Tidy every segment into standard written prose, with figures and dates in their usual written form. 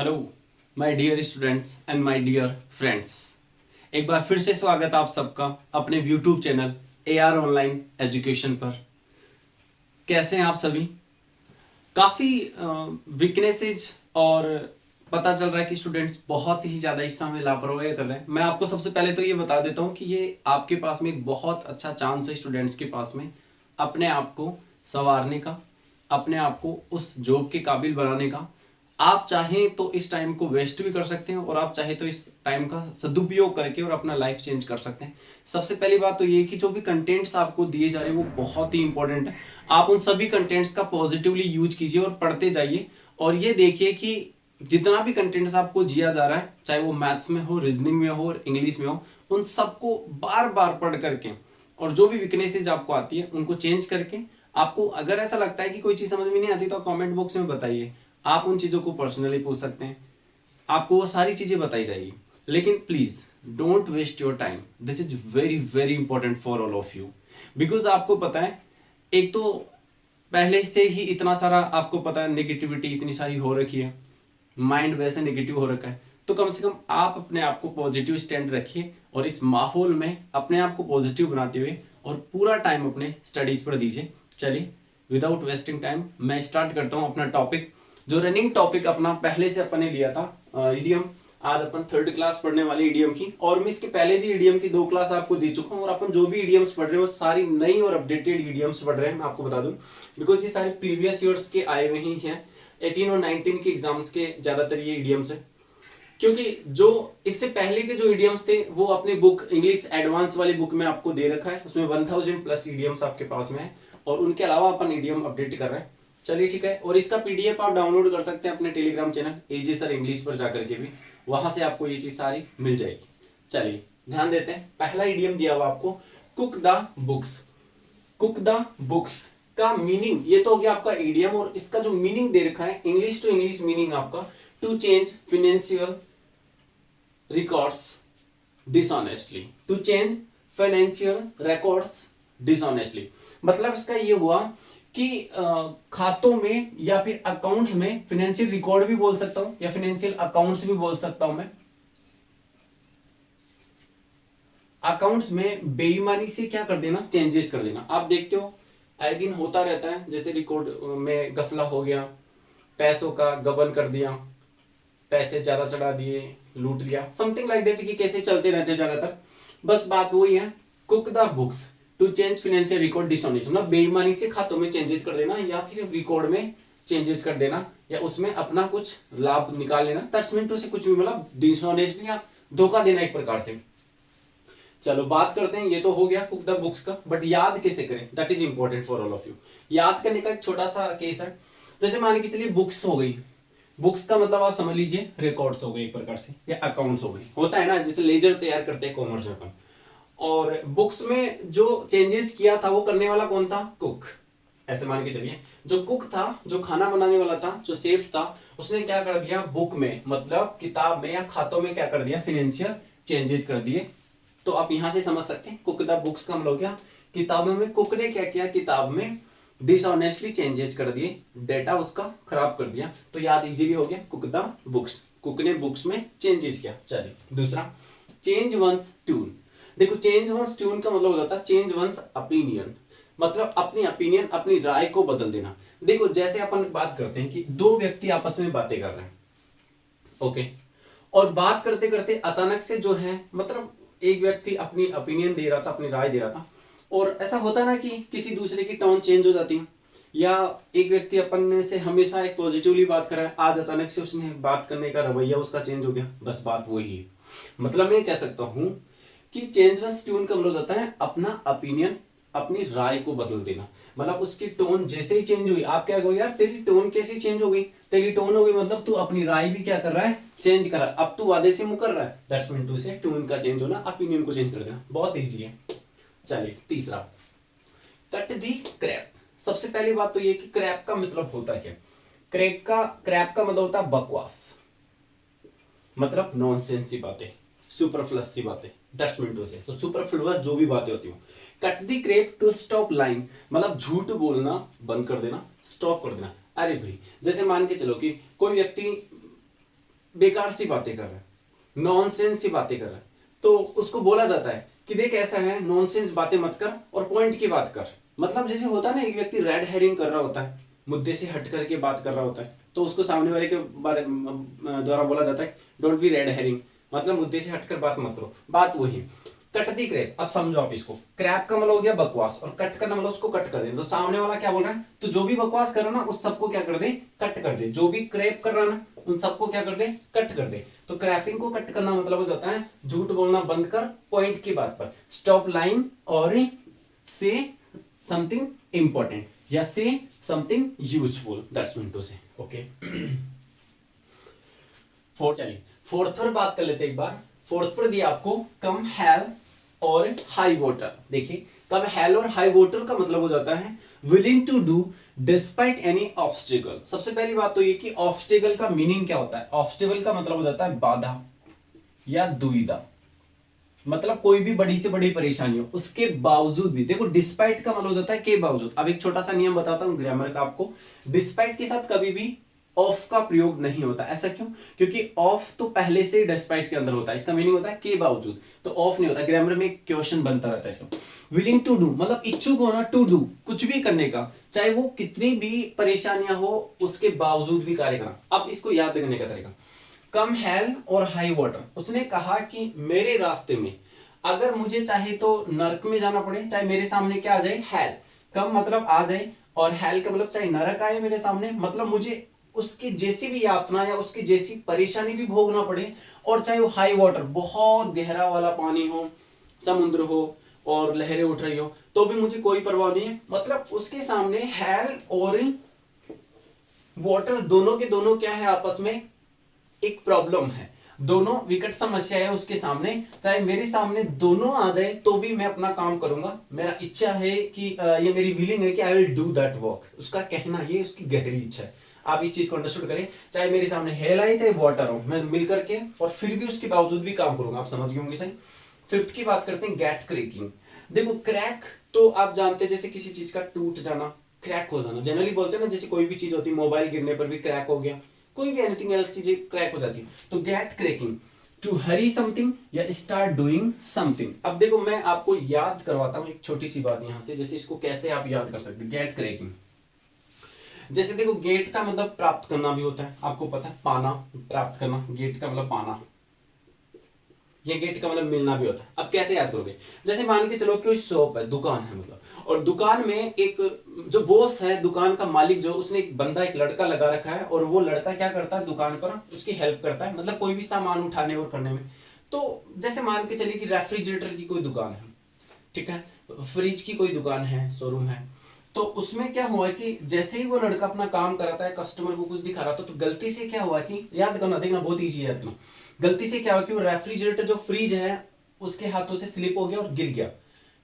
Hello my dear students and my dear friends. एक बार फिर से स्वागत आप सबका अपने YouTube channel AR online education पर। कैसे हैं आप सभी? काफ़ी वीकनेसेस और पता चल रहा है कि स्टूडेंट्स बहुत ही ज़्यादा इस समय लापरवाही कर रहे हैं। मैं आपको सबसे पहले तो ये बता देता हूँ कि ये आपके पास में एक बहुत अच्छा चांस है स्टूडेंट्स के पास में अपने आप को संवारने का, अपने आप को उस जॉब के काबिल बनाने का। आप चाहें तो इस टाइम को वेस्ट भी कर सकते हैं और आप चाहे तो इस टाइम का सदुपयोग करके और अपना लाइफ चेंज कर सकते हैं। सबसे पहली बात तो ये कि जो भी कंटेंट्स आपको दिए जा रहे हैं वो बहुत ही इंपॉर्टेंट है। आप उन सभी कंटेंट्स का पॉजिटिवली यूज कीजिए और पढ़ते जाइए और ये देखिए कि जितना भी कंटेंट्स आपको दिया जा रहा है, चाहे वो मैथ्स में हो, रीजनिंग में हो और इंग्लिश में हो, उन सबको बार बार पढ़ करके और जो भी वीकनेसेज आपको आती है उनको चेंज करके, आपको अगर ऐसा लगता है कि कोई चीज़ समझ में नहीं आती तो कमेंट बॉक्स में बताइए। आप उन चीज़ों को पर्सनली पूछ सकते हैं, आपको वो सारी चीज़ें बताई जाएगी। लेकिन please don't waste your time, this is very very important for all of you. Because आपको पता है, एक तो पहले से ही इतना सारा आपको पता है नेगेटिविटी इतनी सारी हो रखी है, माइंड वैसे नेगेटिव हो रखा है, तो कम से कम आप अपने आप को पॉजिटिव स्टैंड रखिए और इस माहौल में अपने आप को पॉजिटिव बनाते हुए और पूरा टाइम अपने स्टडीज पर दीजिए। चलिए विदाउट वेस्टिंग टाइम मैं स्टार्ट करता हूँ अपना टॉपिक। जो रनिंग टॉपिक अपना पहले से अपन ने लिया था इडियम, आज अपन थर्ड क्लास पढ़ने वाले इडियम की, और मैं इसके पहले भी इडियम की 2 क्लास आपको दे चुका हूँ। और अपन जो भी इडियम्स पढ़ रहे हैं वो सारी नई और अपडेटेड इडियम्स पढ़ रहे हैं, मैं आपको बता दूं, बिकॉज ये सारे प्रीवियस ईयर्स के आए हुए ही हैं। 18 और 19 के एग्जाम्स के ज्यादातर ये इडियम्स है, क्योंकि जो इससे पहले के जो इडियम्स थे वो अपनी बुक इंग्लिश एडवांस वाली बुक में आपको दे रखा है, उसमें 1000 प्लस इडियम्स आपके पास में है और उनके अलावा अपन इडियम अपडेट कर रहे हैं। चलिए ठीक है, और इसका पीडीएफ आप डाउनलोड कर सकते हैं अपने टेलीग्राम चैनल एजे सर इंग्लिश पर जाकर के भी, वहां से आपको ये चीज सारी मिल जाएगी। चलिए ध्यान देते हैं, पहला इडियम दिया हुआ आपको, cook the books. Cook the books का मीनिंग ये तो हो गया आपका इडियम, और इसका जो मीनिंग दे रखा है इंग्लिश टू इंग्लिश मीनिंग आपका, to change financial records dishonestly. To change financial records dishonestly, मतलब इसका ये हुआ कि खातों में या फिर अकाउंट्स में, फाइनेंशियल रिकॉर्ड भी बोल सकता हूं या फाइनेंशियल अकाउंट्स भी बोल सकता हूं मैं, अकाउंट्स में बेईमानी से क्या कर देना, चेंजेस कर देना। आप देखते हो आए दिन होता रहता है, जैसे रिकॉर्ड में गफला हो गया, पैसों का गबन कर दिया, पैसे ज्यादा चढ़ा दिए, लूट लिया, समथिंग लाइक दैट, कि कैसे चलते रहते ज्यादातर। बस बात वही है, cook the books to change financial record dishonest, मतलब बेईमानी से खातों में चेंजेस कर देना या फिर रिकॉर्ड में चेंजेस कर देना या उसमें अपना कुछ लाभ निकाल लेना, तस्मिन से कुछ भी, मतलब डिसऑनेस्ट या धोखा देना एक प्रकार से। चलो बात करते हैं, ये तो हो गया कुक द बुक्स का, बट याद कैसे करें, that is important for all of you. याद करने का एक छोटा सा केस है, जैसे मान के चलिए बुक्स हो गई, बुक्स का मतलब आप समझ लीजिए रिकॉर्ड्स हो गए एक प्रकार से, या अकाउंट्स हो गए, होता है ना जैसे लेजर तैयार करते हैं कॉमर्स में अपन। और बुक्स में जो चेंजेस किया था वो करने वाला कौन था, कुक। ऐसे मान के चलिए जो कुक था, जो खाना बनाने वाला था, जो शेफ था, उसने क्या कर दिया बुक में, मतलब किताब में या खातों में क्या कर दिया, फाइनेंशियल चेंजेस कर दिए। तो आप यहां से समझ सकते हैं कुक द बुक्स का मतलब क्या, किताबों में कुक ने क्या किया, किताब में डिसऑनेस्टली चेंजेस कर दिए, डेटा उसका खराब कर दिया। तो याद इजीली हो गया, कुक द बुक्स, कुक ने बुक्स में चेंजेस किया। चलिए दूसरा, चेंज वंस ट्यून। देखो चेंज वंस ट्यून का मतलब हो जाता है चेंज वंस ओपिनियन, मतलब अपनी ओपिनियन, अपनी राय को बदल देना। देखो जैसे अपन बात करते हैं कि दो व्यक्ति आपस में बातें कर रहे हैं, ओके, और बात करते करते अचानक से जो है, मतलब एक व्यक्ति अपनी ओपिनियन दे रहा था, अपनी राय दे रहा था, और ऐसा होता ना कि किसी दूसरे की टोन चेंज हो जाती है, या एक व्यक्ति अपन से हमेशा एक पॉजिटिवली बात कर रहा है, आज अचानक से उसने बात करने का रवैया उसका चेंज हो गया। बस बात वही है, मतलब मैं कह सकता हूं कि चेंज वंस ट्यून का मतलब होता है अपना ओपिनियन, अपनी राय को बदल देना। मतलब उसकी टोन जैसे ही चेंज हुई, आप क्या कहोगे, यार तेरी टोन कैसी चेंज हो गई, तेरी टोन हो गई, मतलब तू अपनी राय भी क्या कर रहा है, चेंज कर रहा है, अब तू वादे से मुकर रहा है। दैट्स मीन टू से टोन का चेंज होना, ओपिनियन को चेंज कर देना, बहुत ईजी है। चलिए तीसरा, कट दी क्रैप। सबसे पहली बात तो ये कि क्रैप का मतलब होता है क्या, क्रैप का मतलब होता है बकवास, मतलब नॉनसेंस सी बातें, सुपरफ्लस सी बातें, दैट्स मीन टू से, तो सुपरफ्लुअस जो भी बातें होती हो। Cut the crap to stop lying, मतलब झूठ बोलना बंद कर देना, स्टॉप कर देना। अरे भाई जैसे मान के चलो कि कोई व्यक्ति बेकार सी बातें कर रहा है, नॉनसेंस सी बातें कर रहा है, तो उसको बोला जाता है कि देख ऐसा है, नॉनसेंस बातें मत कर और पॉइंट की बात कर। मतलब जैसे होता है ना, एक व्यक्ति रेड हेरिंग कर रहा होता है, मुद्दे से हट करके बात कर रहा होता है, तो उसको सामने वाले के बारे द्वारा बोला जाता है डोंट बी रेड हेरिंग, मतलब मुद्दे से हटकर बात मत करो। बात वही कट दी क्रैप। अब समझो आप इसको, क्रैप का मतलब हो गया बकवास और कट करना मतलब उसको कट कर दे। तो सामने वाला क्या बोल रहा है, तो जो भी बकवास कर रहा ना उस सबको क्या कर दे, कट कर दे। जो भी क्रैप कर रहा ना उन सबको क्या कर दे, कट कर दे। तो क्रैपिंग को कट करना मतलब हो जाता है झूठ बोलना बंद कर, पॉइंट की बात पर स्टॉप लाइन और से समथिंग इंपॉर्टेंट या say something useful, that's mean to say. Okay, चलिए फोर्थ पर बात कर लेते हैं एक बार। फोर्थ पर दिया आपको कम हेल और हाई वाटर। देखिए कम हेल और हाई वाटर का मतलब हो जाता है willing to do despite any obstacle. सबसे पहली बात तो ये कि ऑब्स्टिकल का मीनिंग क्या होता है। ऑब्स्टिकल का मतलब हो जाता है बाधा या दुविधा, मतलब कोई भी बड़ी से बड़ी परेशानी हो उसके बावजूद भी। देखो डिस्पाइट का मतलब हो जाता है के बावजूद। अब एक छोटा सा नियम बताता हूं ग्रामर का आपको, डिस्पाइट के साथ कभी भी ऑफ का प्रयोग नहीं होता। ऐसा क्यों, क्योंकि ऑफ तो पहले से डिस्पाइट के अंदर होता है, इसका मीनिंग होता है के बावजूद, तो ऑफ नहीं होता। ग्रामर में एक क्वेश्चन बनता रहता है इसका। विलिंग टू डू मतलब इच्छुक होना, टू डू कुछ भी करने का, चाहे वो कितनी भी परेशानियां हो उसके बावजूद भी कार्य करना। अब इसको याद करने का तरीका, कम हेल और हाई वाटर। उसने कहा कि मेरे रास्ते में अगर मुझे चाहे तो नरक में जाना पड़े, चाहे मेरे सामने क्या आ जाए, हेल। कम मतलब आ जाए और हेल का मतलब चाहे नरक आए मेरे सामने, मतलब मुझे उसकी जैसी भी यातना या उसकी जैसी परेशानी भी भोगना पड़े, और चाहे वो हाई वाटर बहुत गहरा वाला पानी हो, समुद्र हो और लहरें उठ रही हो, तो भी मुझे कोई परवाह नहीं है। मतलब उसके सामने हेल और वाटर दोनों के दोनों क्या है, आपस में एक प्रॉब्लम है, दोनों विकट समस्या है उसके सामने। चाहे मेरे सामने दोनों आ जाए तो भी मैं अपना काम करूंगा। मेरा इच्छा है कि ये मेरी विलिंग है कि I will do that work. उसका कहना ये उसकी गहरी इच्छा है। आप इस चीज को अंडरस्टूड करें, चाहे मेरे सामने हेल आए चाहे वाटर हो, मैं मिल करके और फिर भी उसके बावजूद भी काम करूंगा। आप समझ गए होंगे सही। फिफ्थ की बात करते हैं गेट क्रैकिंग। देखो क्रैक तो आप जानते हैं, जैसे किसी चीज का टूट जाना, क्रैक हो जाना। जनरली बोलते हैं ना, जैसे कोई भी चीज होती है, मोबाइल गिरने पर भी क्रैक हो गया, कोई भी एनीथिंग एल्स चीजें क्रैक हो जाती है। तो get cracking to hurry something या स्टार्ट डूइंग समथिंग। अब देखो मैं आपको याद करवाता हूं एक छोटी सी बात यहां से, जैसे इसको कैसे आप याद कर सकते हैं। गेट क्रैकिंग, जैसे देखो गेट का मतलब प्राप्त करना भी होता है, आपको पता है, पाना, प्राप्त करना, गेट का मतलब पाना, ये गेट का मतलब मिलना भी होता है। अब कैसे याद करोगे, जैसे मान के चलो कोई शॉप है, दुकान है मतलब, और दुकान में एक जो बॉस है, दुकान का मालिक जो, उसने एक बंदा, एक लड़का लगा रखा है, और वो लड़का क्या करता है दुकान पर, उसकी हेल्प करता है, मतलब कोई भी सामान उठाने और करने में। तो जैसे मान के चलिए कि रेफ्रिजरेटर की कोई दुकान है, ठीक है, फ्रिज की कोई दुकान है, शोरूम है। तो उसमें क्या हुआ कि जैसे ही वो लड़का अपना काम कराता है, कस्टमर को कुछ दिखा रहा था, तो गलती से क्या हुआ कि, याद करना, देखना बहुत ईजी याद करना, गलती से क्या हुआ कि वो रेफ्रिजरेटर जो फ्रिज है उसके हाथों से स्लिप हो गया और गिर गया,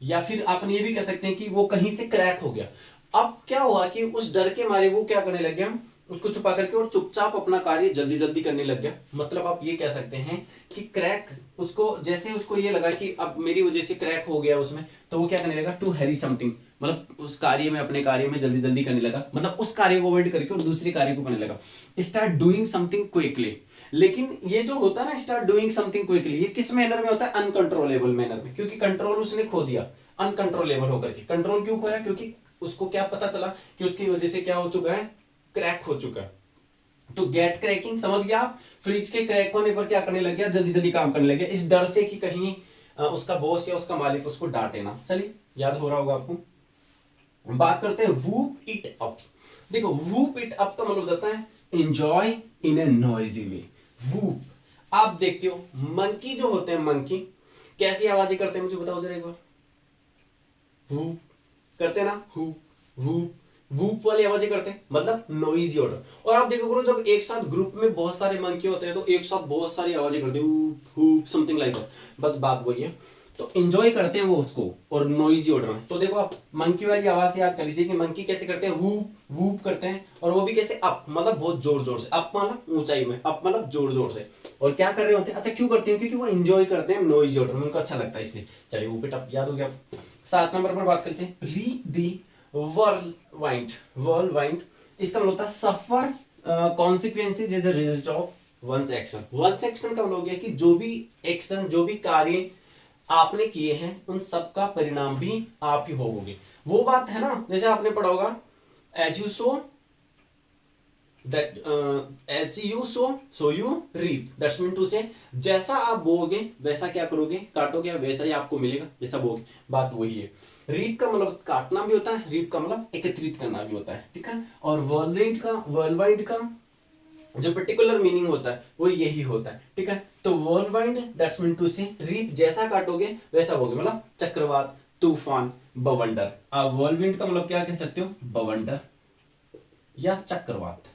या फिर आप ये भी कह सकते हैं कि वो कहीं से क्रैक हो गया। अब क्या हुआ कि उस डर के मारे वो क्या करने लग गया, उसको छुपा करके और चुपचाप अपना कार्य जल्दी जल्दी करने लग गया। मतलब आप ये कह सकते हैं कि क्रैक, उसको जैसे उसको ये लगा कि अब मेरी वजह से क्रैक हो गया उसमें, तो वो क्या करने लगा, टू हैरी समथिंग, मतलब उस कार्य में, अपने कार्य में जल्दी जल्दी करने लगा, मतलब उस कार्य को अवॉइड करके और दूसरे कार्य को करने लगा। Start doing something quickly. लेकिन ये जो होता है ना स्टार्ट डूइंग समथिंग क्विकली, ये किस मैनर में होता है, अनकंट्रोलेबल मैनर में, क्योंकि कंट्रोल उसने खो दिया, अनकंट्रोलेबल होकर के। कंट्रोल क्यों खोया, क्योंकि उसको क्या पता चला कि उसकी वजह से क्या हो चुका है, क्रैक हो चुका है। तो गेट क्रैकिंग समझ गया आप, फ्रिज के क्रैक होने पर क्या करने लग गया, जल्दी जल्दी काम करने लग गया, इस डर से कि कहीं उसका बॉस या उसका मालिक उसको डांटे ना। चलिए याद हो रहा होगा आपको। बात करते हैं वूप इट अप। देखो वूप इट अप तो मतलब जाता है enjoy in A noisy way. Whoop, आप देखते हो मंकी जो होते हैं, मंकी कैसी आवाजें करते हैं, मुझे बताओ जरा एक बार। वूप करते हैं ना, हु वूप, वूप वाली आवाजें करते हैं, मतलब नॉइजी ऑर्डर। और आप देखो करो, जब एक साथ ग्रुप में बहुत सारे मंकी होते हैं तो एक साथ बहुत सारी आवाजें करते हैं, whoop whoop something like that. बस बात वही है, तो एंजॉय करते हैं वो उसको, और नॉइजी ऑर्डर में। तो देखो आप मंकी वाली आवाज से याद कर लीजिए कि मंकी कैसे करते हैं, वूप वूप करते हैं, और वो भी कैसे, अप मतलब बहुत जोर जोर से, अप मतलब ऊंचाई में, अप मतलब जोर जोर से। और क्या कर रहे होते हैं, अच्छा क्यों करते हैं, क्योंकि वो एंजॉय करते हैं नॉइजी ऑर्डर में, उनको अच्छा लगता है इसलिए। चलिए वूप इट अप याद हो गया। 7 नंबर पर बात करते हैं, रीप दी वर्लवाइंड। वर्लवाइंड इसका मतलब होता है suffer consequences as a result of one's action. One's action का मतलब हो गया कि जो भी एक्शन, जो भी कार्य आपने किए हैं उन सब का परिणाम भी आप ही भोगोगे। वो बात है ना, जैसे आपने पढ़ा होगा as you sow that as you sow you reap, that's mean to say जैसा आप बोओगे वैसा क्या करोगे, काटोगे, वैसा ही आपको मिलेगा जैसा बोओगे। बात वही है। रीप का मतलब काटना भी होता है, रीप का मतलब एकत्रित करना भी होता है, ठीक है। और वर्ल्ड का जो पर्टिकुलर मीनिंग होता है वो यही होता है, ठीक है। तो वर्ल्ड दैट्स मीन टू से रीप, जैसा काटोगे वैसा बोगे, मतलब चक्रवात, तूफान, बवंडर। आप वर्ल्ड का मतलब क्या कह सकते हो, बवंडर या चक्रवात।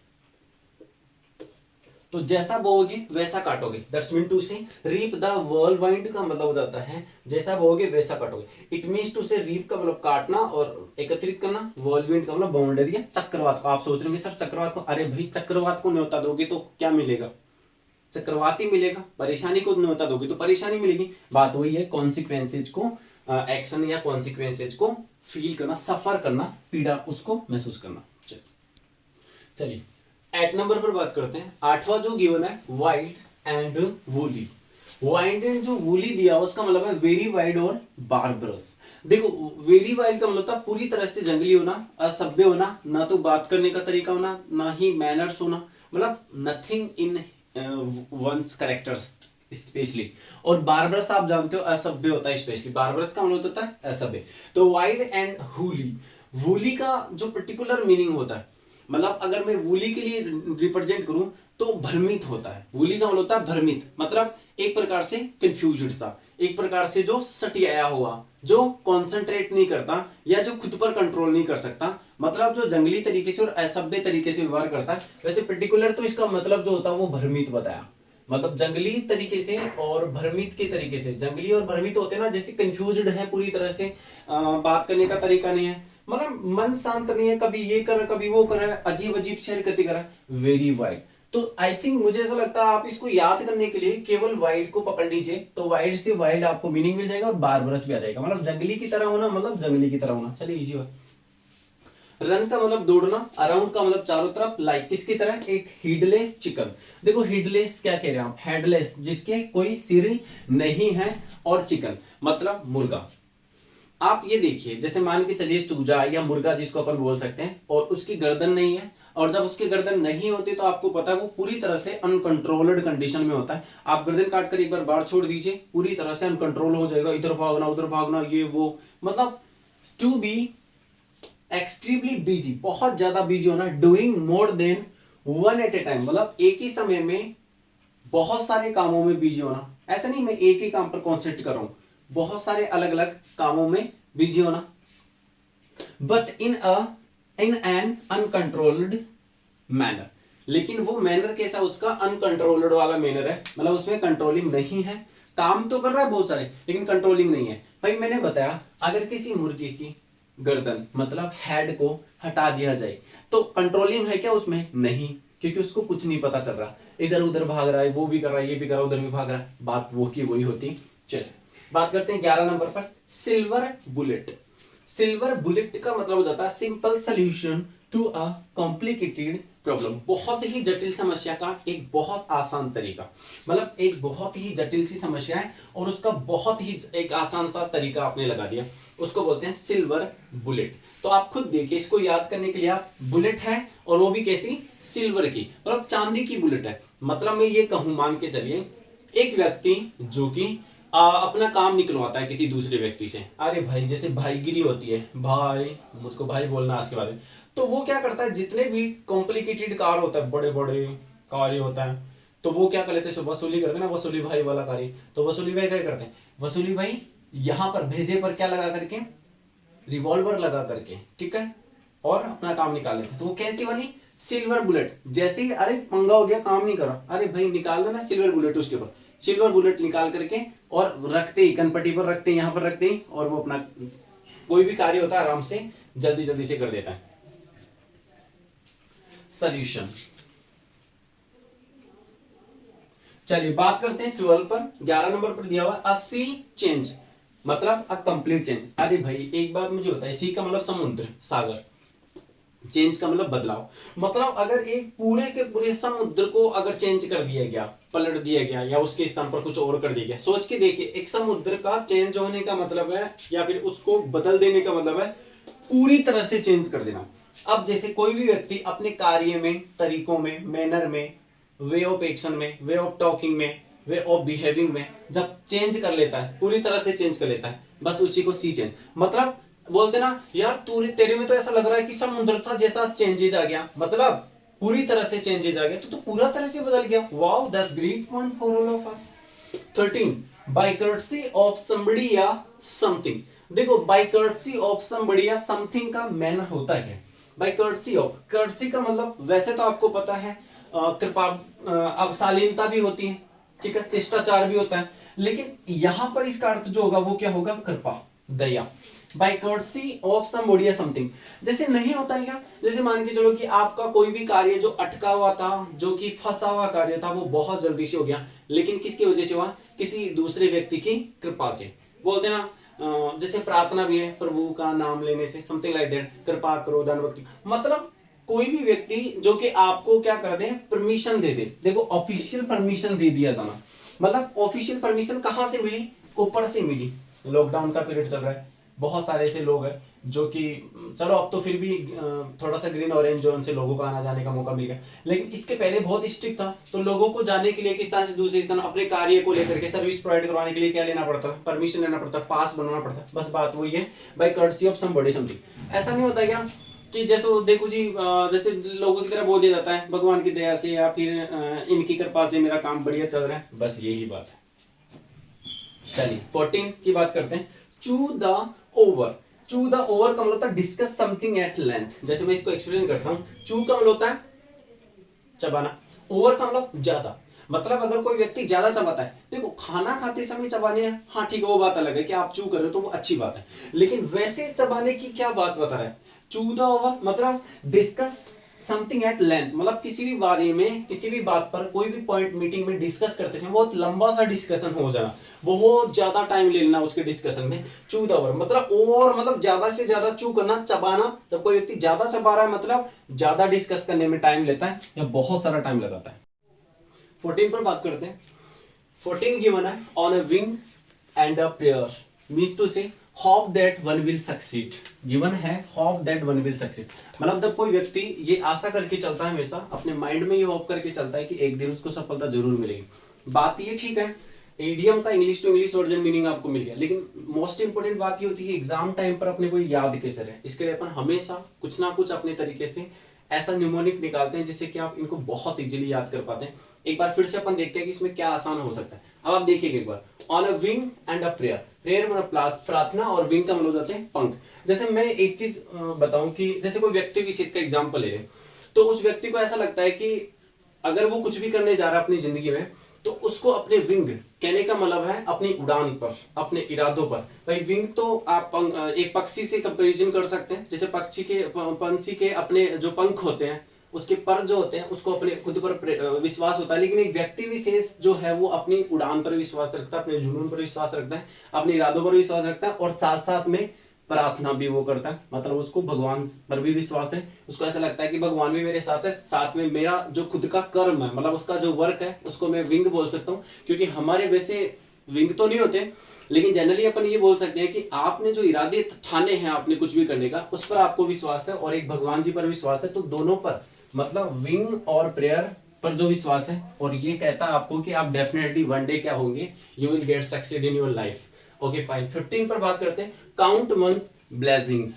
तो जैसा बोओगे वैसा काटोगे, दैट्स मीन टू से रीप द वर्ल्ड का मतलब हो जाता है जैसा बोओगे वैसा काटोगे। इट मीन्स टू से रीप का मतलब काटना और एकत्रित करना, वर्ल्ड का मतलब बाउंड्री या चक्रवात को। आप सोच रहे होंगे सर चक्रवात को, अरे भाई चक्रवात को न्योता दोगे तो क्या मिलेगा, चक्रवात ही मिलेगा। परेशानी को न्योता दोगे तो परेशानी मिलेगी। बात वही है, कॉन्सिक्वेंसेज को, एक्शन या कॉन्सिक्वेंसेज को फील करना, सफर करना, पीड़ा उसको महसूस करना। चलिए 8 नंबर पर बात करते हैं। 8वां जो गिवन है wild and woolly. Wild and जो वूली दिया उसका मतलब है वेरी वाइल्ड और बार्बरस। देखो वेरी वाइल्ड का मतलब था पूरी तरह से जंगली होना, असभ्य होना, ना तो बात करने का तरीका होना, ना ही मैनर्स होना, मतलब nothing in one's characters specially. और बार्बरस आप जानते हो असभ्य होता है, स्पेशली बार्बरस का मतलब होता है असभ्य। तो वाइल्ड एंड वूली, वूली का जो पर्टिकुलर मीनिंग होता है, मतलब अगर मैं वूली के लिए रिप्रेजेंट करूं तो भ्रमित होता है। वूली का मतलब होता है भ्रमित, मतलब एक प्रकार से कंफ्यूज्ड सा, एक प्रकार से जो सटियाया हुआ, जो कंसंट्रेट नहीं करता या जो खुद पर कंट्रोल नहीं कर सकता, मतलब जो जंगली तरीके से और असभ्य तरीके से व्यवहार करता है। वैसे पर्टिकुलर तो इसका मतलब जो होता है वो भ्रमित बताया, मतलब जंगली तरीके से और भ्रमित के तरीके से। जंगली और भ्रमित होते हैं ना, जैसे कंफ्यूज्ड है पूरी तरह से, बात करने का तरीका नहीं है, मतलब मन शांत नहीं है, कभी ये कर रहा है कभी वो कर रहा है, अजीब अजीब सी हरकतें कर रहा है, वेरी वाइड। तो आई थिंक मुझे ऐसा लगता है आप इसको याद करने के लिए केवल वाइड को पकड़ लीजिए, तो वाइड से वाइड आपको मीनिंग मिल जाएगा और बार्बरस भी आ जाएगा, मतलब जंगली की तरह होना, मतलब जंगली की तरह होना। चलिए इजी। रन का मतलब दौड़ना, अराउंड का मतलब चारों तरफ, लाइक किसकी तरह, एक हेडलेस चिकन। देखो हेडलेस क्या कह रहे हैं आप, हेडलेस जिसके कोई सिर नहीं है, और चिकन मतलब मुर्गा। आप ये देखिए, जैसे मान के चलिए चूजा या मुर्गा जिसको अपन बोल सकते हैं, और उसकी गर्दन नहीं है, और जब उसकी गर्दन नहीं होती तो आपको पता है वो पूरी तरह से अनकंट्रोल्ड कंडीशन में होता है। आप गर्दन काट कर एक बार बाढ़ छोड़ दीजिए, पूरी तरह से अनकंट्रोल हो जाएगा, इधर भागना उधर भागना ये वो, मतलब टू बी एक्सट्रीमली बिजी, बहुत ज्यादा बिजी होना, doing more than one at a time, मतलब एक ही समय में बहुत सारे कामों में बिजी होना। ऐसा नहीं मैं एक ही काम पर कॉन्सेंट्रेट कर रहा हूं, बहुत सारे अलग अलग कामों में बिजी होना। But in an uncontrolled manner, लेकिन वो मैनर कैसा, उसका अनकंट्रोल्ड वाला मैनर है, मतलब उसमें कंट्रोलिंग नहीं है। काम तो कर रहा है बहुत सारे लेकिन कंट्रोलिंग नहीं है। भाई मैंने बताया अगर किसी मुर्गे की गर्दन मतलब हेड को हटा दिया जाए तो कंट्रोलिंग है क्या उसमें, नहीं, क्योंकि उसको कुछ नहीं पता चल रहा, इधर उधर भाग रहा है, वो भी कर रहा है, ये भी कर रहा है, उधर भी भाग रहा है, बात वो की वही होती। चलिए बात करते हैं 11 नंबर पर, सिल्वर बुलेट। सिल्वर बुलेट का मतलब हो जाता है simple solution to a complicated problem, बहुत ही जटिल समस्या का एक बहुत आसान तरीका, मतलब एक बहुत ही जटिल सी समस्या है और उसका बहुत ही एक आसान सा तरीका आपने लगा दिया, उसको बोलते हैं सिल्वर बुलेट। तो आप खुद देखिए, इसको याद करने के लिए आप, बुलेट है और वो भी कैसी, सिल्वर की, मतलब चांदी की बुलेट है। मतलब मैं ये कहूं, मान के चलिए एक व्यक्ति जो कि अपना काम निकलवाता है किसी दूसरे व्यक्ति से, अरे भाई जैसे भाईगिरी होती है, भाई मुझको भाई बोलना आज के बाद में, तो वो क्या करता है, जितने भी कॉम्प्लिकेटेड कार्य होता है, बड़े बड़े कार्य होता है, तो वो क्या कर लेते हैं, वसूली करते हैं ना, वसूली भाई वाला कार्य। तो वसूली भाई क्या करते हैं, वसूली भाई यहां पर भेजे पर क्या लगा करके, रिवॉल्वर लगा करके, ठीक है, और अपना काम निकाल लेते हैं। तो वो कैसी वाली, सिल्वर बुलेट। जैसे ही अरे पंगा हो गया, काम नहीं करा, अरे भाई निकाल देना सिल्वर बुलेट उसके ऊपर, सिल्वर बुलेट निकाल करके और रखते ही कनपट्टी पर रखते ही, यहां पर रखते ही, और वो अपना कोई भी कार्य होता है आराम से जल्दी जल्दी से कर देता है। सॉल्यूशन। चलिए बात करते हैं 12 पर, 11 नंबर पर दिया हुआ अ सी चेंज, मतलब अ कंप्लीट चेंज। अरे भाई एक बात मुझे होता है, सी का मतलब समुद्र, सागर, चेंज का मतलब बदलाव। मतलब अगर एक पूरे के पूरे समुद्र को अगर चेंज कर दिया गया, पलट दिया गया, या उसके स्थान पर कुछ और कर दिया गया, सोच के देखिए, एक समुद्र का चेंज होने का मतलब है, या फिर उसको बदल देने का मतलब है पूरी तरह से चेंज कर देना। अब जैसे कोई भी व्यक्ति अपने कार्य में, तरीकों में, मैनर में, वे ऑफ एक्शन में, वे ऑफ टॉकिंग में, वे ऑफ बिहेविंग में जब चेंज कर लेता है, पूरी तरह से चेंज कर लेता है, बस उसी को सी चेंज। मतलब बोलते ना यार तू तेरे में तो ऐसा लग रहा है कि समुद्र सा जैसा चेंजेज आ गया, मतलब पूरी तरह से चेंजेज आ गया, तो पूरा तरह से बदल गया। Wow, that's great point for all of us. 13 by courtesy of somebody या समथिंग। देखो, बाय कर्टसी ऑफ समबडी या समथिंग का मैनर होता है क्या? बाय कर्टसी ऑफ, कर्टसी का मतलब वैसे तो आपको पता है कृपा, अब शालीनता भी होती है, ठीक है, शिष्टाचार भी होता है, लेकिन यहां पर इसका अर्थ जो होगा वो क्या होगा? कृपा, दया। बाय कर्टसी ऑफ समबडी या समथिंग, जैसे नहीं होता है क्या, जैसे मान के चलो कि आपका कोई भी कार्य जो अटका हुआ था, जो कि फंसा हुआ कार्य था, वो बहुत जल्दी से हो गया, लेकिन किसकी वजह से हुआ? किसी दूसरे व्यक्ति की कृपा से। बोलते ना जैसे प्रार्थना भी है प्रभु का नाम लेने से, समथिंग लाइक दैट, कृपा करो दान भक्ति। मतलब कोई भी व्यक्ति जो कि आपको क्या कर दे, परमिशन दे दे। देखो, ऑफिशियल परमिशन दे दिया जाना, मतलब ऑफिशियल परमिशन कहां से मिली? ऊपर से मिली। लॉकडाउन का पीरियड चल रहा है, बहुत सारे ऐसे लोग हैं जो कि चलो अब तो फिर भी थोड़ा सा ग्रीन ऑरेंज जोन से लोगों को आना जाने का मौका मिल गया, लेकिन इसके पहले बहुत स्ट्रिक्ट था। तो लोगों को जाने के लिए किस तरह से दूसरे स्थान अपने कार्य को लेकर के सर्विस प्रोवाइड करवाने के लिए क्या लेना पड़ता है? परमिशन लेना पड़ता है, पास बनवाना पड़ता है। बस बात वही है, by courtesy of somebody something. ऐसा नहीं होता क्या कि जैसे देखो जी, जैसे लोगों की तरह बोल दिया जाता है भगवान की दया से या फिर इनकी कृपा से मेरा काम बढ़िया चल रहा है, बस यही बात है। चलिए 14 की बात करते हैं। चू द ओवर। चू द ओवर का मतलब होता है डिस्कस समथिंग एट लेंथ। जैसे मैं इसको एक्सप्लेन करता हूं, चू का मतलब होता है चबाना, ओवर का मतलब ज्यादा। मतलब अगर कोई व्यक्ति ज्यादा चबाता है, देखो खाना खाते समय चबाने हैं, हाँ ठीक है, वो बात अलग है कि आप चू कर रहे हो तो वो अच्छी बात है, लेकिन वैसे चबाने की क्या बात बता रहा है? चू द ओवर मतलब डिस्कस समथिंग एट लेंथ, मतलब किसी भी बारे में, किसी भी बात पर, कोई भी पॉइंट मीटिंग में डिस्कस करते समय बहुत लंबा सा डिस्कशन हो जाना, बहुत ज्यादा टाइम ले लेना उसके डिस्कशन में। चू द ओवर मतलब ओवर मतलब ज्यादा से ज्यादा चू करना, चबाना। जब कोई व्यक्ति ज्यादा चबा रहा है मतलब ज्यादा डिस्कस करने में टाइम लेता है या बहुत सारा टाइम लगाता है। 14 पर बात करते हैं। 14 गिवन है on a wing and a prayer, means to say hope that one will succeed. Given है hope that one will succeed, मतलब जब कोई व्यक्ति ये आशा करके चलता है, हमेशा अपने माइंड में ये होप करके चलता है कि एक दिन उसको सफलता जरूर मिलेगी। बात ये ठीक है, ईडीएम का English to English version meaning आपको मिल गया, लेकिन मोस्ट इंपोर्टेंट बात ये होती है एग्जाम टाइम पर अपने को याद कैसे रहे। इसके लिए अपन हमेशा कुछ ना कुछ अपने तरीके से ऐसा न्यूमोनिक निकालते हैं जिससे कि आप इनको बहुत इजीली याद कर पाते हैं। एक बार फिर से अपन देखते हैं कि इसमें क्या आसान हो सकता है। अब आप देखिएगा एक बार, on a wing and a prayer. Prayer मतलब प्रार्थना और विंग का मतलब जाते हैं पंख। जैसे मैं एक चीज बताऊं कि जैसे कोई व्यक्ति विशेष का एग्जाम्पल ले लें, तो उस व्यक्ति को ऐसा लगता है कि अगर वो कुछ भी करने जा रहा है अपनी जिंदगी में, तो उसको अपने विंग कहने का मतलब है अपनी उड़ान पर, अपने इरादों पर। भाई विंग तो आप एक पक्षी से कंपैरिजन कर सकते हैं, जैसे पंछी के अपने जो पंख होते हैं, उसके पर जो होते हैं, उसको अपने खुद पर विश्वास होता है, लेकिन एक व्यक्ति विशेष जो है वो अपनी उड़ान पर विश्वास रखता है, अपने जुनून पर विश्वास रखता है, अपने इरादों पर विश्वास रखता है, और साथ साथ में प्रार्थना भी वो करता है। मतलब उसको भगवान पर भी विश्वास है, उसको ऐसा लगता है कि भगवान भी मेरे साथ है, साथ में मेरा जो खुद का कर्म है, मतलब उसका जो वर्क है, उसको मैं विंग बोल सकता हूँ। क्योंकि हमारे वैसे विंग तो नहीं होते, लेकिन जनरली अपन ये बोल सकते हैं कि आपने जो इरादे ठाने हैं आपने कुछ भी करने का, उस पर आपको विश्वास है और एक भगवान जी पर विश्वास है, तो दोनों पर मतलब विंग और प्रेयर पर जो विश्वास है, और ये कहता है आपको कि आप डेफिनेटली वन डे क्या होंगे, you will get succeed in your life. Okay fine. 15 पर बात करते हैं, count one's blessings.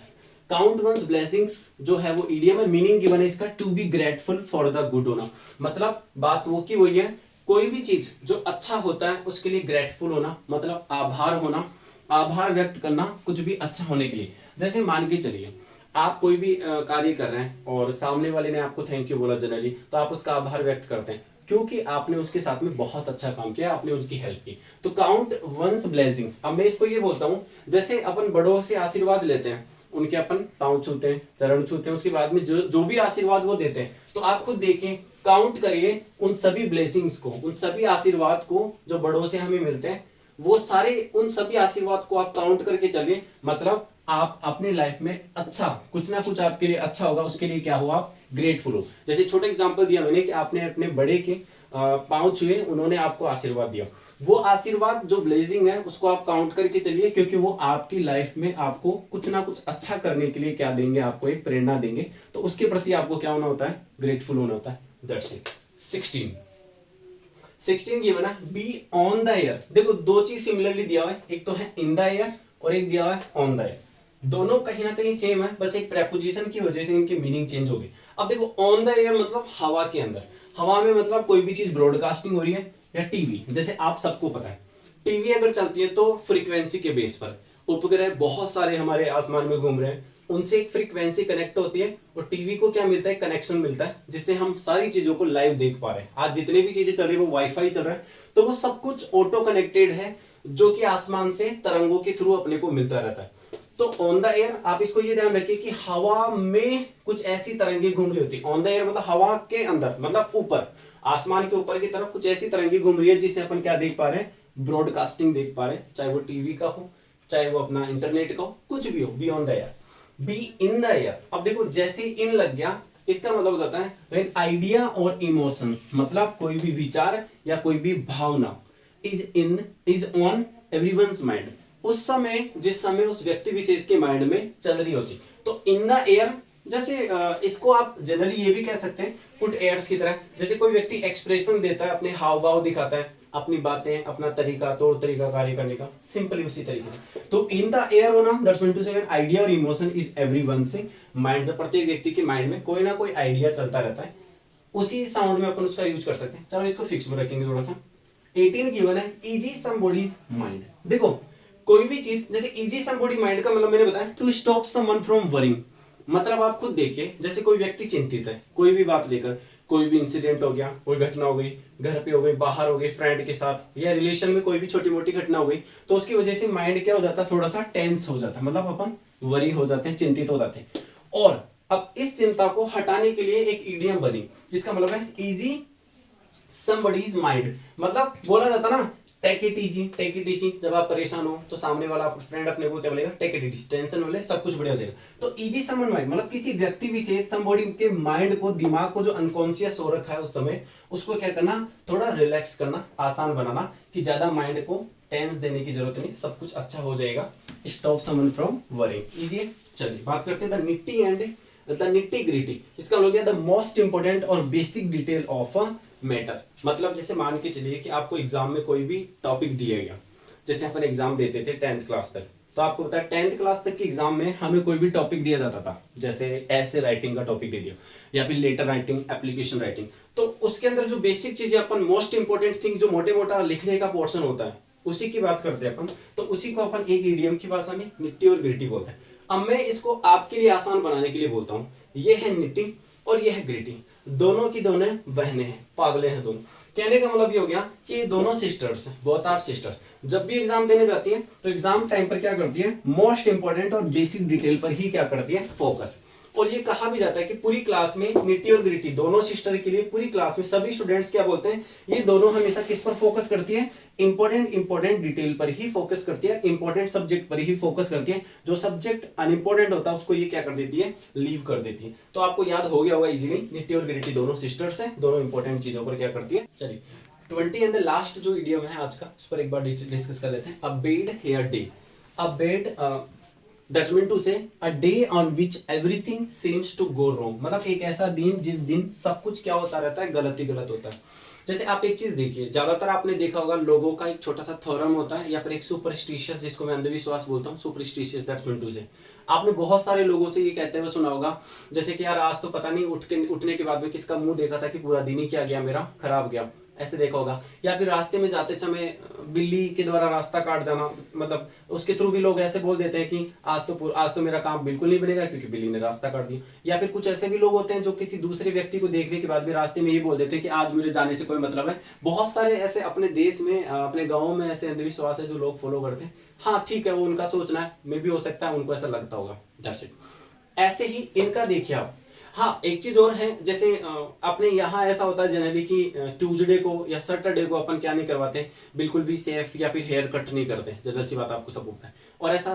Count one's blessings जो है वो ईडियम है, मीनिंग गिवन है इसका to be grateful for the good होना। मतलब बात वो की वही है, कोई भी चीज जो अच्छा होता है उसके लिए ग्रेटफुल होना, मतलब आभार होना, आभार व्यक्त करना कुछ भी अच्छा होने के लिए। जैसे मान के चलिए आप कोई भी कार्य कर रहे हैं और सामने वाले ने आपको थैंक यू बोला जनरली, तो आप उसका आभार व्यक्त करते हैं क्योंकि आपने उसके साथ में बहुत अच्छा काम किया, आपने उसकी हेल्प की। तो काउंट वंस ब्लेसिंग, अब मैं इसको ये बोलता हूँ, जैसे अपन बड़ों से आशीर्वाद लेते हैं, उनके अपन पांव छूते हैं, चरण छूते हैं, उसके बाद में जो भी आशीर्वाद वो देते हैं, तो आप खुद देखें, काउंट करिए उन सभी ब्लेसिंग्स को, उन सभी आशीर्वाद को जो बड़ों से हमें मिलते हैं, वो सारे उन सभी आशीर्वाद को आप काउंट करके चलिए। मतलब आप अपने लाइफ में अच्छा कुछ ना कुछ आपके लिए अच्छा होगा, उसके लिए क्या हो, आप ग्रेटफुल हो। जैसे छोटा एग्जांपल दिया मैंने कि आपने अपने बड़े के पांव छुए, उन्होंने आपको आशीर्वाद दिया, वो आशीर्वाद जो ब्लेसिंग है उसको आप काउंट करके चलिए, क्योंकि वो आपकी लाइफ में आपको कुछ ना कुछ अच्छा करने के लिए क्या देंगे, आपको एक प्रेरणा देंगे। तो उसके प्रति आपको क्या होना होता है, ग्रेटफुल होना होता है। That's it. 16 गिवन है, बी ऑन द एयर। देखो दो चीज सिमिलरली दिया हुआ है, एक तो है इन द एयर और एक दिया हुआ है ऑन द एयर। दोनों कहीं ना कहीं सेम है, बस एक प्रेपोजिशन की वजह से इनके मीनिंग चेंज हो गए। अब देखो ऑन द एयर मतलब हवा के अंदर, हवा में मतलब कोई भी चीज ब्रॉडकास्टिंग हो रही है, या टीवी, जैसे आप सबको पता है टीवी अगर चलती है तो फ्रीक्वेंसी के बेस पर उपग्रह बहुत सारे हमारे आसमान में घूम रहे हैं, उनसे एक फ्रीक्वेंसी कनेक्ट होती है और टीवी को क्या मिलता है, कनेक्शन मिलता है, जिससे हम सारी चीजों को लाइव देख पा रहे हैं। आज जितने भी चीजें चल रही है वो वाईफाई चल रहा है, तो वो सब कुछ ऑटो कनेक्टेड है, जो कि आसमान से तरंगों के थ्रू अपने को मिलता रहता है। तो ऑन द एयर आप इसको ये ध्यान रखिए कि हवा में कुछ ऐसी तरंगे घूम रही होती है। ऑन द एयर मतलब हवा के अंदर, मतलब ऊपर, आसमान के ऊपर की तरफ कुछ ऐसी तरंगे घूम रही है जिसे अपन क्या देख पा रहे हैं, ब्रॉडकास्टिंग देख पा रहे हैं, चाहे वो टीवी का हो, चाहे वो अपना इंटरनेट का हो, कुछ भी हो, be on the air. Be in the air, अब देखो जैसे इन लग गया, इसका मतलब हो जाता है व्हेन आइडिया और इमोशंस, मतलब कोई भी विचार या कोई भी भावना इज ऑन एवरीवन्स माइंड, उस समय जिस समय उस व्यक्ति विशेष के माइंड में चल रही होती। तो इन द एयर, जैसे इसको आप जनरली ये भी कह सकते हैं फुट एयर्स की तरह, जैसे कोई व्यक्ति एक्सप्रेशन देता है, अपने हाव भाव दिखाता है, अपनी बातें, अपना तरीका, तौर तरीका कार्य करने का, सिंपली उसी तरीके से। तो इन द एयर होना दैट्स मीन टू से आइडिया और इमोशन इज एवरीवन से माइंड, से प्रत्येक व्यक्ति के माइंड में कोई ना कोई आइडिया चलता रहता है, उसी साउंड में अपन उसका यूज कर सकते हैं। चलो इसको फिक्स में रखेंगे थोड़ा सा। 18 गिवन है, इजी समबॉडीज माइंड। देखो कोई भी चीज, जैसे इजी समबॉडी माइंड का मतलब मैंने बताया to stop someone from worrying, मतलब आप खुद देखिए, जैसे कोई व्यक्ति चिंतित है कोई भी बात लेकर, कोई भी इंसिडेंट हो गया, कोई घटना हो गई, घर पे हो गई, बाहर हो गई, फ्रेंड के साथ या रिलेशन में कोई भी छोटी मोटी घटना हो गई, तो उसकी वजह से माइंड क्या हो जाता है, थोड़ा सा टेंस हो जाता है, मतलब अपन वरी हो जाते हैं, चिंतित हो जाते हैं। और अब इस चिंता को हटाने के लिए एक इडियम बनी, जिसका मतलब है इजी समबडीज माइंड, मतलब बोला जाता ना take it easy, take it easy. जब आप परेशान हो तो सामने वाला फ्रेंड अपने को क्या बोलेगा, टेक इट इजी, टेंशन वाले सब कुछ बढ़िया हो जाएगा। तो इजी समवन माइंड मतलब किसी व्यक्ति विशेष समबॉडी के माइंड को, दिमाग को जो अनकॉन्शियस हो रखा है उस समय, उसको क्या करना, थोड़ा रिलैक्स करना, आसान बनाना, कि ज्यादा माइंड को टेंस देने की जरूरत नहीं, सब कुछ अच्छा हो जाएगा। Stop someone from worrying, easy है। चलिए बात करते हैं द निट्टी एंड द निट्टी ग्रिटी। इसका मतलब क्या, द मोस्ट इंपोर्टेंट और basic detail of a matter. मतलब जैसे मान के चलिए कि आपको एग्जाम में कोई भी टॉपिक दिया गया, जैसे अपन एग्जाम देते थे 10th क्लास तक, तो आपको पता है 10th क्लास तक के एग्जाम में हमें कोई भी टॉपिक दिया जाता था, जैसे ऐसे राइटिंग का टॉपिक दे दिया या फिर लेटर राइटिंग, एप्लीकेशन राइटिंग, तो उसके अंदर जो बेसिक चीजें अपन, मोस्ट इंपोर्टेंट थिंग जो मोटे मोटा लिखने का पोर्शन होता है, उसी की बात करते हैं अपन। तो उसी को अपन एक ईडियम की भाषा में निट्टी और ग्रिटी बोलते हैं। अब मैं इसको आपके लिए आसान बनाने के लिए बोलता हूँ, ये है निट्टी और ये है ग्रिटी, दोनों की दोनों बहनें हैं, पागले हैं दोनों। कहने का मतलब ये हो गया कि ये दोनों सिस्टर्स हैं, बोथ आर सिस्टर्स। जब भी एग्जाम देने जाती हैं तो एग्जाम टाइम पर क्या करती है, मोस्ट इंपोर्टेंट और बेसिक डिटेल पर ही क्या करती है, फोकस। और ये कहा भी जाता है कि पूरी क्लास में निट्टी और ग्रिटी दोनों सिस्टर के लिए पूरी क्लास में सभी स्टूडेंट्स क्या बोलते हैं, ये दोनों हमेशा किस पर फोकस करती है, इंपॉर्टेंट डिटेल पर ही फोकस करती है, इंपॉर्टेंट सब्जेक्ट पर ही फोकस करती है। जो सब्जेक्ट अनइंपॉर्टेंट होता है उसको ये क्या कर देती है, लीव कर देती है। तो आपको याद हो गया होगा इजीली, निट्टी और ग्रिटी दोनों सिस्टर्स हैं, दोनों इंपॉर्टेंट चीजों पर क्या करती है। चलिए 20 एंड द लास्ट जो इडियम है आज का, उस पर एक बार डिस्कस कर लेते हैं। A bad hair day, a bad that's mean to say a day on which everything seems to go wrong, मतलब एक ऐसा दिन जिस दिन सब कुछ क्या होता रहता है, गलत ही गलत होता है। जैसे आप एक चीज देखिए, ज्यादातर आपने देखा होगा लोगों का एक छोटा सा थ्योरम होता है, या फिर एक सुपरस्टिशियस, जिसको मैं अंधविश्वास बोलता हूँ, सुपरस्टिशियस दैट्स मीन टू से। आपने बहुत सारे लोगों से ये कहते हुए सुना होगा, जैसे कि यार आज तो पता नहीं उठने के बाद में किसका मुंह देखा था कि पूरा दिन ही क्या गया मेरा, खराब गया, ऐसे देखा होगा। या फिर रास्ते में जाते समय बिल्ली के द्वारा रास्ता काट जाना, मतलब उसके थ्रू भी लोग ऐसे बोल देते हैं कि आज तो मेरा काम बिल्कुल नहीं बनेगा क्योंकि बिल्ली ने रास्ता काट दिया। या फिर कुछ ऐसे भी लोग होते हैं जो किसी दूसरे व्यक्ति को देखने के बाद भी रास्ते में ये बोल देते हैं कि आज मुझे जाने से कोई मतलब है। बहुत सारे ऐसे अपने देश में, अपने गाँव में ऐसे अंधविश्वास है जो लोग फॉलो करते हैं। हाँ ठीक है, वो उनका सोचना है, मे भी हो सकता है उनको ऐसा लगता होगा, दैट्स इट। ऐसे ही इनका देखिए आप। हाँ एक चीज और है, जैसे अपने यहाँ ऐसा होता है जनरली कि ट्यूसडे को या सैटरडे को अपन क्या नहीं करवाते, बिल्कुल भी सेफ या फिर हेयर कट नहीं करते, जनरल सी बात आपको सब होता है। और ऐसा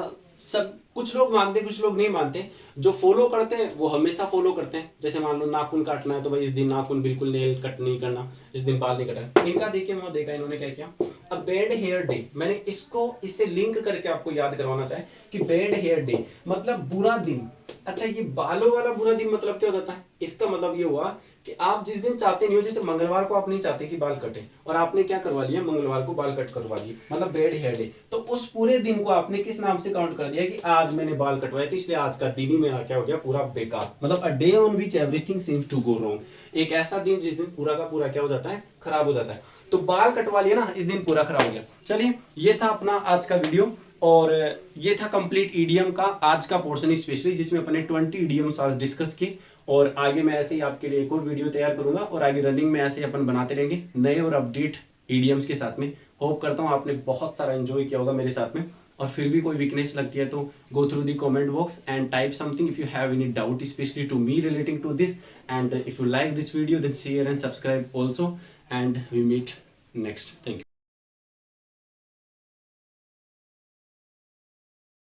सब कुछ लोग मानते हैं, कुछ लोग नहीं मानते। जो फॉलो करते हैं वो हमेशा फॉलो करते हैं। जैसे मान लो नाखून काटना है तो भाई इस दिन नाखून बिल्कुल नेल कट नहीं करना, इस दिन बाल नहीं कटना। इनका देखिए मैं देखा इन्होंने क्या किया, अ बैड हेयर डे। मैंने इसको इससे लिंक करके आपको याद करवाना चाहे कि बैड हेयर डे मतलब बुरा दिन। अच्छा ये बालों वाला बुरा दिन मतलब क्या हो जाता है, इसका मतलब ये हुआ कि आप जिस दिन चाहते नहीं हो, जैसे मंगलवार को आप नहीं चाहते कि बाल कटे और आपने क्या करवा लिया, मंगलवार को बाल कट करवा लिए, मतलब बैड हेयर डे। तो उस पूरे दिन को आपने किस नाम से काउंट कर दिया कि आज मैंने बाल कटवाए थे, इसलिए आज का दिन ही मेरा क्या हो गया, पूरा बेकार। मतलब a day on which everything seems to go wrong. एक ऐसा दिन जिस दिन पूरा का पूरा क्या हो जाता है, खराब हो जाता है। तो बाल कटवा लिया ना, इस दिन पूरा खराब हो गया। चलिए ये था अपना आज का वीडियो, और ये था कंप्लीट ईडीएम का आज का पोर्शन स्पेशली, जिसमें अपने 20 ईडीएम्स आज डिस्कस किए। और आगे मैं ऐसे ही आपके लिए एक और वीडियो तैयार करूंगा, और आगे रनिंग में ऐसे ही अपन बनाते रहेंगे नए और अपडेट ईडीएम्स के साथ में। होप करता हूँ आपने बहुत सारा एंजॉय किया होगा मेरे साथ में। और फिर भी कोई वीकनेस लगती है तो go through the comment box and type something if you have any doubt specially to me relating to this. And if you like this video then share and subscribe also, and we meet next. Thank you.